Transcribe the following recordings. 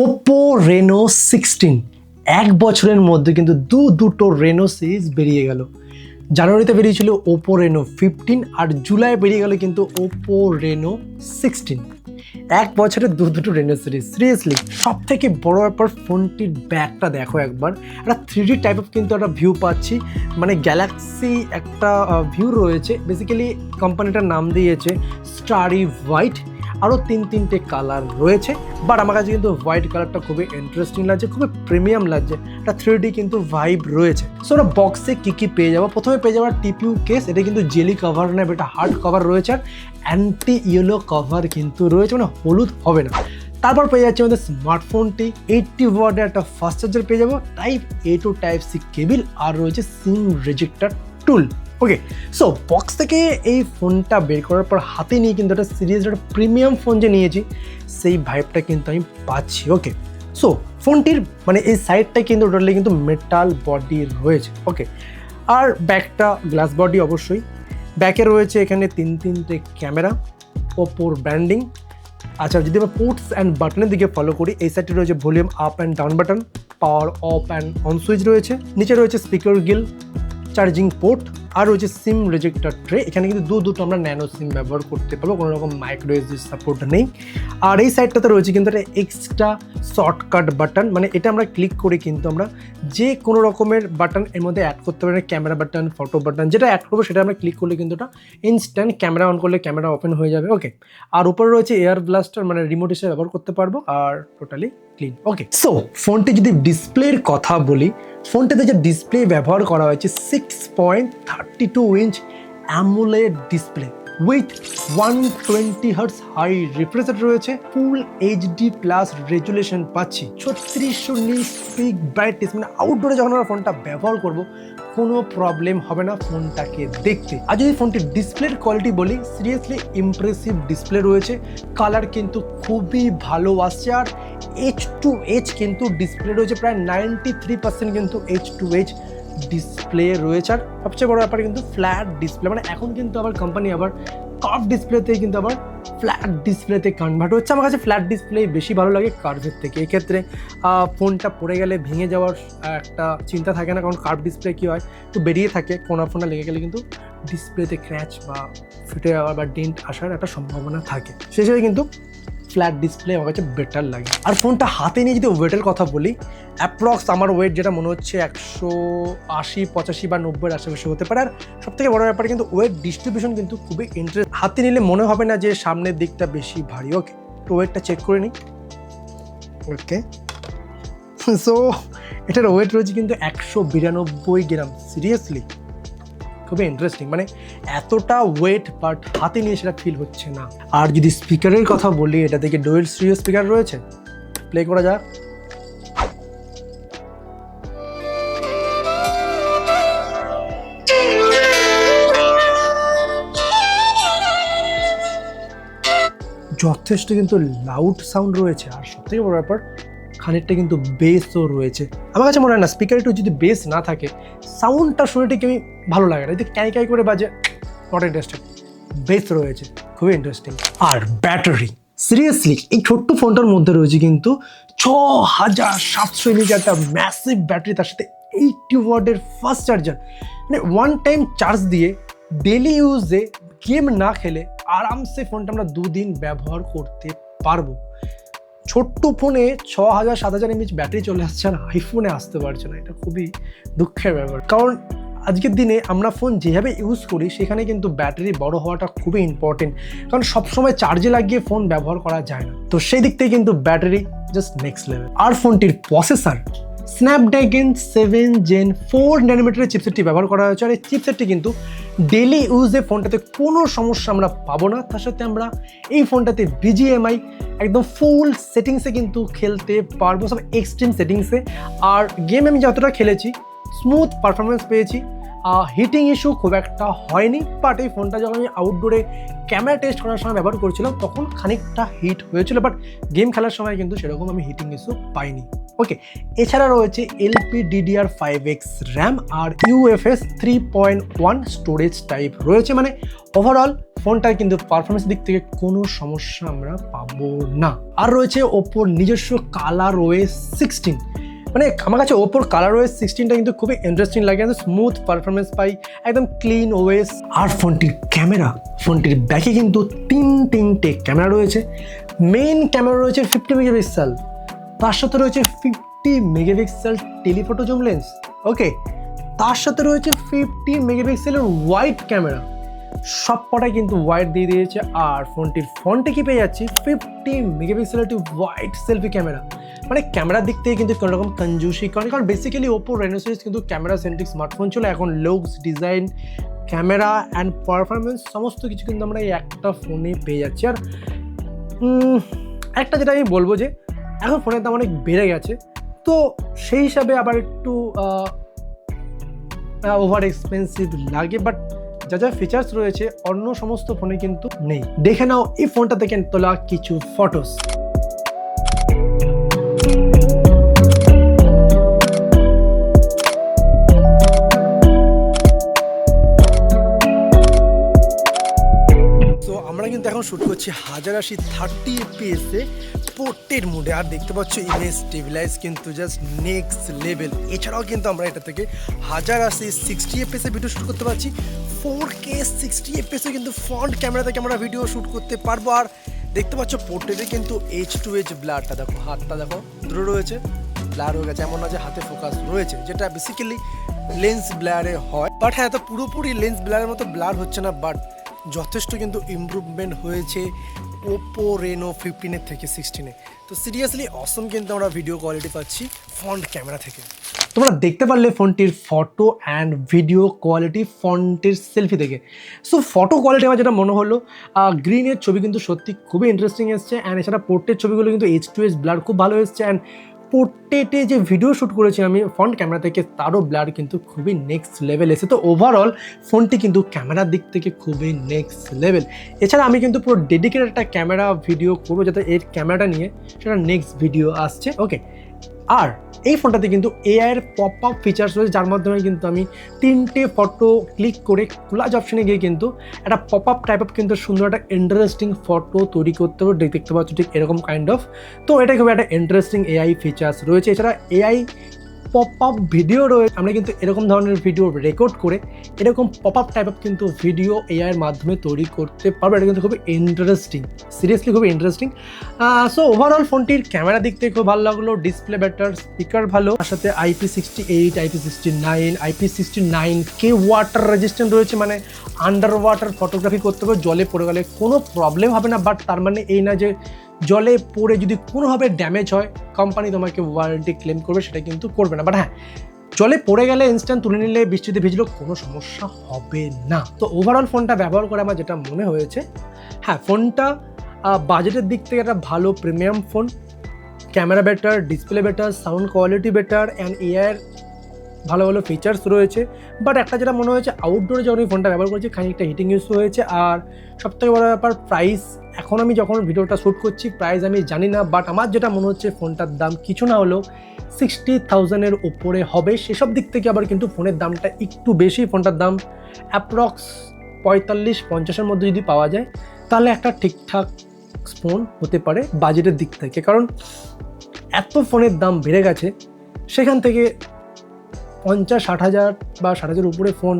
OPPO Reno 16 এক বছরের মধ্যে কিন্তু দুটো রেনো সিরিজ বেরিয়ে গেল। জানুয়ারিতে বেরিয়েছিল OPPO Reno 15 আর জুলাই বেরিয়ে গেল কিন্তু OPPO Reno 16। এক বছরে দুটো রেনো সিরিজ। সিরিয়াসলি সব থেকে বড় ব্যাপার ফোনটির ব্যাকটা দেখো একবার, একটা 3D টাইপ অফ কিন্তু একটা ভিউ পাচ্ছি, মানে গ্যালাক্সি একটা ভিউ রয়েছে। বেসিক্যালি কোম্পানিটার নাম দিয়েছে স্টারি হোয়াইট, আরও তিনটে কালার রয়েছে, বাট আমার কাছে কিন্তু হোয়াইট কালারটা খুবই ইন্টারেস্টিং লাগছে, খুবই প্রিমিয়াম লাগছে, একটা 3D কিন্তু ভাইব রয়েছে। সো ওরা বক্সে কী পেয়ে যাবো, প্রথমে পেয়ে যাবো টিপিউ কেস, এটা কিন্তু জেলি কভার না, এটা হার্ড কভার রয়েছে, আর অ্যান্টি ইয়েলো কভার কিন্তু রয়েছে, মানে হলুদ হবে না। তারপর পেয়ে যাচ্ছে আমাদের স্মার্টফোনটি 80 ওয়াটের একটা ফাস্ট চার্জার পেয়ে যাবো, type A to type C cable, আর রয়েছে সিম রেজেক্টার টুল। ওকে, সো বক্স থেকে এই ফোনটা বের করার পর হাতে নিয়ে কিন্তু একটা সিরিয়াস একটা প্রিমিয়াম ফোন যে নিয়েছি সেই ভাইবটা কিন্তু আমি পাচ্ছি। ওকে, সো ফোনটির মানে এই সাইডটা কিন্তু টোটালি কিন্তু মেটাল বডি রয়েছে। ওকে, আর ব্যাকটা গ্লাস বডি অবশ্যই। ব্যাকে রয়েছে এখানে তিনটে ক্যামেরা, ওপোর ব্র্যান্ডিং। আচ্ছা, যদি আমরা পোর্টস অ্যান্ড বাটনের দিকে ফলো করি, এই সাইডে রয়েছে volume up and down button, power of and on switch রয়েছে, নিচে রয়েছে স্পিকার গিল, চার্জিং পোর্ট, আর রয়েছে সিম রেজেক্টার ট্রে। এখানে কিন্তু দুটো আমরা ন্যানো সিম ব্যবহার করতে পারবো, কোনো রকম মাইক্রো এসডি সাপোর্ট নেই। আর এই সাইডটাতে রয়েছে কিন্তু একটা এক্সট্রা শর্টকাট বাটন, মানে এটা আমরা ক্লিক করে কিন্তু আমরা যে কোনো রকমের বাটন এর মধ্যে অ্যাড করতে পারি, ক্যামেরা বাটন, ফটো বাটন, যেটা অ্যাড করবো সেটা আমরা ক্লিক করলে কিন্তু ওটা ইনস্ট্যান্ট ক্যামেরা অন করলে ক্যামেরা ওপেন হয়ে যাবে। ওকে, আর উপরে রয়েছে এয়ার ব্লাস্টার, মানে রিমোট হিসেবে ব্যবহার করতে পারবো, আর টোটালি ক্লিন। ওকে, সো ফোনটি যদি ডিসপ্লের কথা বলি, ফোনটাতে যে ডিসপ্লে ব্যবহার করা হয়েছে 6.32 inch AMOLED display with 120 hertz high refresh rate রয়েছে, ফুল HD প্লাস রেজুলেশন পাচ্ছি, 3600 নিটস পিক ব্রাইটনেস, মানে আউটডোরে যখন আমরা ফোনটা ব্যবহার করব কোনো প্রবলেম হবে না ফোনটাকে দেখতে। আর যদি ফোনটির ডিসপ্লের কোয়ালিটি বলি, সিরিয়াসলি ইমপ্রেসিভ ডিসপ্লে রয়েছে, কালার কিন্তু খুবই ভালো আসছে, আর H2H কিন্তু ডিসপ্লে রয়েছে, প্রায় 93% কিন্তু H2H ডিসপ্লে রয়েছে। আর সবচেয়ে বড় ব্যাপার কিন্তু ফ্ল্যাট ডিসপ্লে, মানে এখন কিন্তু আবার কোম্পানি আবার কার্ভ ডিসপ্লেতে কিন্তু আবার ফ্ল্যাট ডিসপ্লেতে কনভার্ট হচ্ছে। আমার কাছে ফ্ল্যাট ডিসপ্লে বেশি ভালো লাগে কার্ভের থেকে। এক্ষেত্রে ফোনটা পড়ে গেলে ভেঙে যাওয়ার একটা চিন্তা থাকে না, কারণ কার্ভ ডিসপ্লে কী হয়, তো বেরিয়ে থাকে, কোনা ফোনা লেগে গেলে কিন্তু ডিসপ্লেতে ক্র্যাচ বা ফেটে যাওয়ার বা ডেন্ট আসার একটা সম্ভাবনা থাকে, সেক্ষেত্রে কিন্তু ফ্ল্যাট ডিসপ্লে আমার কাছে বেটার লাগে। আর ফোনটা হাতে নিয়ে যদি ওয়েটের কথা বলি, অ্যাপ্রক্স আমার ওয়েট যেটা মনে হচ্ছে 180, 85 বা 90 আশেপাশে হতে পারে। আর সবথেকে বড় ব্যাপার কিন্তু ওয়েট ডিস্ট্রিবিউশন কিন্তু খুবই ইন্টারেস্ট, হাতে নিলে মনে হবে না যে সামনের দিকটা বেশি ভারী। ওকে, তো ওয়েটটা চেক করে নিই। ওকে, সো এটার ওয়েট রয়েছে কিন্তু 192 গ্রাম। সিরিয়াসলি খুবই ইন্টারেস্টিং, মানে এতটা ওয়েট বাট হাতে নিয়ে সেটা ফিল হচ্ছে না। আর যদি স্পিকারের কথা বলি, এটা থেকে ডুয়েল স্টিরিও স্পিকার রয়েছে, প্লে করা যাক। যথেষ্ট কিন্তু লাউড সাউন্ড রয়েছে, আর সবথেকে বড় ব্যাপার খানিকটা কিন্তু বেসও রয়েছে। আমার কাছে মনে হয় না স্পিকার একটু যদি বেস না থাকে সাউন্ডটা শুনে ঠিক আমি ভালো লাগে না, যদি ক্যাই করে বাজে নট ইন্টারেস্টেড। বেস রয়েছে, খুবই ইন্টারেস্টিং। আর ব্যাটারি, সিরিয়াসলি এই ছোট্ট ফোনটার মধ্যে রয়েছে কিন্তু 6700 mAh একটা ম্যাসিভ ব্যাটারি, তার সাথে 80 ওয়াটের ফাস্ট চার্জার, মানে ওয়ান টাইম চার্জ দিয়ে ডেলি ইউজে গেম না খেলে আরামসে ফোনটা আমরা 2 দিন ব্যবহার করতে পারবো। ছোট্ট ফোনে 6000-7000 mAh ব্যাটারি চলে আসছে, আর আইফোনে আসতে পারছে না, এটা খুবই দুঃখের ব্যাপার। কারণ আজকের দিনে আমরা ফোন যেভাবে ইউজ করি সেখানে কিন্তু ব্যাটারি বড় হওয়াটা খুবই ইম্পর্টেন্ট, কারণ সবসময় চার্জে লাগিয়ে ফোন ব্যবহার করা যায় না। তো সেই দিক থেকে কিন্তু ব্যাটারি জাস্ট নেক্সট লেভেল। আর ফোনটির প্রসেসর স্ন্যাপড্রাগন 7 Gen 4 ন্যানোমিটারের চিপসেটটি ব্যবহার করা হয়েছে, আর এই চিপসেটটি কিন্তু ডেলি ইউজে ফোনটাতে কোনো সমস্যা আমরা পাবো না। তার সাথে আমরা এই ফোনটাতে BGMI একদম ফুল সেটিংসে কিন্তু খেলতে পারবো, সব এক্সট্রিম সেটিংসে। আর গেম আমি যতটা খেলেছি স্মুথ পারফরমেন্স পেয়েছি, হিটিং ইস্যু খুব একটা হয়নি। বাট এই ফোনটা যখন আমি আউটডোরে ক্যামেরা টেস্ট করার সময় ব্যবহার করছিলাম তখন খানিকটা হিট হয়েছিল, বাট গেম খেলার সময় কিন্তু সেরকম আমি হিটিং ইস্যু পাইনি। ওকে, এছাড়া রয়েছে LPDDR5X র্যাম আর UFS 3.1 স্টোরেজ টাইপ রয়েছে, মানে ওভারঅল ফোনটার কিন্তু পারফরমেন্স দিক থেকে কোনো সমস্যা আমরা পাবো না। আর রয়েছে ওপ্পোর নিজস্ব ColorOS 16, মানে আমার কাছে ওপ্পোর ColorOS 16টা কিন্তু খুবই ইন্টারেস্টিং লাগে, স্মুথ পারফরমেন্স পাই, একদম ক্লিন ওএস। আর ফোনটির ব্যাকে কিন্তু তিনটে ক্যামেরা রয়েছে। মেইন ক্যামেরা রয়েছে 50 মেগাপিক্সেল, তার সাথে রয়েছে 50 মেগাপিক্সেল টেলিফটো জুম লেন্স। ওকে, তার সাথে রয়েছে 50 মেগাপিক্সেলের ওয়াইড ক্যামেরা, সব কটাই কিন্তু ওয়াইড দিয়ে দিয়েছে। আর ফোনটির ফ্রন্টে কি পেয়ে যাচ্ছি 50 মেগাপিক্সেলের একটি ওয়াইড সেলফি ক্যামেরা, মানে ক্যামেরার দিক থেকে কিন্তু কোনো রকম কনজুসি করেনি, কারণ বেসিক্যালি ওপ্পো রেনো সিরিজ কিন্তু ক্যামেরা সেন্ট্রিক স্মার্টফোন ছিল। এখন looks, design, camera and performance সমস্ত কিছু কিন্তু আমরা এই একটা ফোনে পেয়ে যাচ্ছি। আর একটা যেটা আমি বলবো যে এখন ফোনের দাম অনেক বেড়ে গেছে, তো সেই হিসাবে আবার একটু ওভার এক্সপেন্সিভ লাগে, বাট যা ফিচার্স রয়েছে অন্য সমস্ত ফোনে কিন্তু নেই। দেখে নাও এই ফোনটা থেকে তোলা কিছু ফটোস। আমরা কিন্তু এখন শুট করছি 1080 30 fps এ পোর্ট্রেট মোডে, আর দেখতে পাচ্ছ ইমেজ স্টেবিলাইজ কিন্তু জাস্ট নেক্সট লেভেল। এছাড়াও কিন্তু আমরা এটা থেকে 1080 60 fps এ ভিডিও শুট করতে পারছি, 4K 60 fps এ কিন্তু ফ্রন্ট ক্যামেরা থেকে আমরা ভিডিও শুট করতে পারবো। আর দেখতে পাচ্ছ পোর্ট্রেটে কিন্তু H2H ব্লারটা দেখো, হাতটা দেখো দূরে রয়েছে, ব্লার হয়ে গেছে, এমন না যে হাতে ফোকাস রয়েছে, যেটা বেসিক্যালি লেন্স ব্লারে হয়। বাট হ্যাঁ, তো পুরোপুরি লেন্স ব্লারের মতো ব্লার হচ্ছে না, বাট যথেষ্ট কিন্তু ইমপ্রুভমেন্ট হয়েছে ওপ্পো রেনো 15 থেকে 16-এ। তো সিরিয়াসলি অসম কিন্তু আমরা ভিডিও কোয়ালিটি পাচ্ছি ফ্রন্ট ক্যামেরা থেকে। তোমরা দেখতে পারলে ফোনটির ফটো অ্যান্ড ভিডিও কোয়ালিটি ফোনটির সেলফি থেকে। সো ফটো কোয়ালিটি আমার যেটা মনে হলো, গ্রিনের ছবি কিন্তু সত্যি খুবই ইন্টারেস্টিং এসছে, অ্যান্ড এছাড়া পোর্ট্রেট ছবিগুলো কিন্তু H2H ব্লার খুব ভালো এসছে, অ্যান্ড পোর্ট্রেটে যে ভিডিও শ্যুট করেছি আমি ফ্রন্ট ক্যামেরা থেকে, তারও ব্লার কিন্তু খুবই নেক্সট লেভেল এসে। তো ওভারঅল ফোনটি কিন্তু ক্যামেরার দিক থেকে খুবই নেক্সট লেভেল। এছাড়া আমি কিন্তু পুরো ডেডিকেটেড একটা ক্যামেরা ভিডিও করবো, যাতে এর ক্যামেরাটা নিয়ে সেটা নেক্সট ভিডিও আসছে। ওকে, আর এই ফোনটাতে কিন্তু এআই এর পপ আপ ফিচার্স রয়েছে, যার মাধ্যমে কিন্তু আমি 3টে ফটো ক্লিক করে কোলাজ অপশনে গিয়ে কিন্তু একটা পপ আপ টাইপ অফ কিন্তু সুন্দর একটা ইন্টারেস্টিং ফটো তৈরি করতে হবে। দেখতে পাচ্ছ ঠিক এরকম কাইন্ড অফ। তো এটা খুব একটা ইন্টারেস্টিং এআই ফিচার্স রয়েছে। এছাড়া এআই পপ আপ ভিডিও রয়েছে, আমরা কিন্তু এরকম ধরনের ভিডিও রেকর্ড করে এরকম পপ আপ টাইপ অফ কিন্তু ভিডিও এআই এর মাধ্যমে তৈরি করতে পারবো। এটা কিন্তু খুবই ইন্টারেস্টিং, সিরিয়াসলি খুবই ইন্টারেস্টিং। সো ওভারঅল ফোনটির ক্যামেরা দিক থেকে খুব ভালো লাগলো, ডিসপ্লে বেটার, স্পিকার ভালো, তার সাথে IP68, IP69, IP69K water resistant রয়েছে, মানে আন্ডার ওয়াটার ফটোগ্রাফি করতে হবে, জলে পড়ে গেলে কোনো প্রবলেম হবে না। বাট তার মানে এই না যে জলে পড়ে যদি কোনোভাবে ড্যামেজ হয় কোম্পানি তোমাকে ওয়ারেন্টি ক্লেম করবে, সেটা কিন্তু করবে না। বাট হ্যাঁ, জলে পড়ে গেলে ইনস্ট্যান্ট তুলে নিলে, বৃষ্টিতে ভিজলেও কোনো সমস্যা হবে না। তো ওভারঅল ফোনটা ব্যবহার করে আমার যেটা মনে হয়েছে, হ্যাঁ ফোনটা বাজেটের দিক থেকে একটা ভালো premium phone, camera better, display better, sound quality better, and এআইয়ের ভালো ভালো ফিচার্স রয়েছে। বাট একটা যেটা মনে হয়েছে, আউটডোরে যখন এই ফোনটা ব্যবহার করেছি খানিকটা হিটিং ইস্যু হয়েছে। আর সবথেকে বড় ব্যাপার প্রাইস, এখন আমি যখন ভিডিওটা শ্যুট করছি প্রাইস আমি জানি না, বাট আমার যেটা মনে হচ্ছে ফোনটার দাম কিছু না হলেও 60,000-এর উপরে হবে। সেসব দিক থেকে আবার কিন্তু ফোনের দামটা একটু বেশি, ফোনটার দাম অ্যাপ্রক্স 45-50-এর মধ্যে যদি পাওয়া যায় তাহলে একটা ঠিকঠাক ফোন হতে পারে বাজেটের দিক থেকে। কারণ এত ফোনের দাম বেড়ে গেছে, সেখান থেকে 50-60 হাজার বা 60,000 উপরে ফোন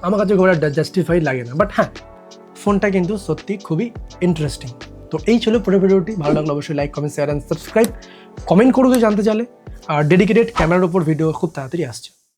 আমার কাছে খুব একটা জাস্টিফাই লাগে না। বাট হ্যাঁ, ফোনটা কিন্তু সত্যি খুবই ইন্টারেস্টিং। তো এই ছিল পুরো ভিডিওটি। ভালো লাগলো অবশ্যই like, comment, share and subscribe. Comment করো যদি জানতে চাইলে। আর ডেডিকেটেড ক্যামেরার উপর ভিডিও খুব তাড়াতাড়ি আসছে।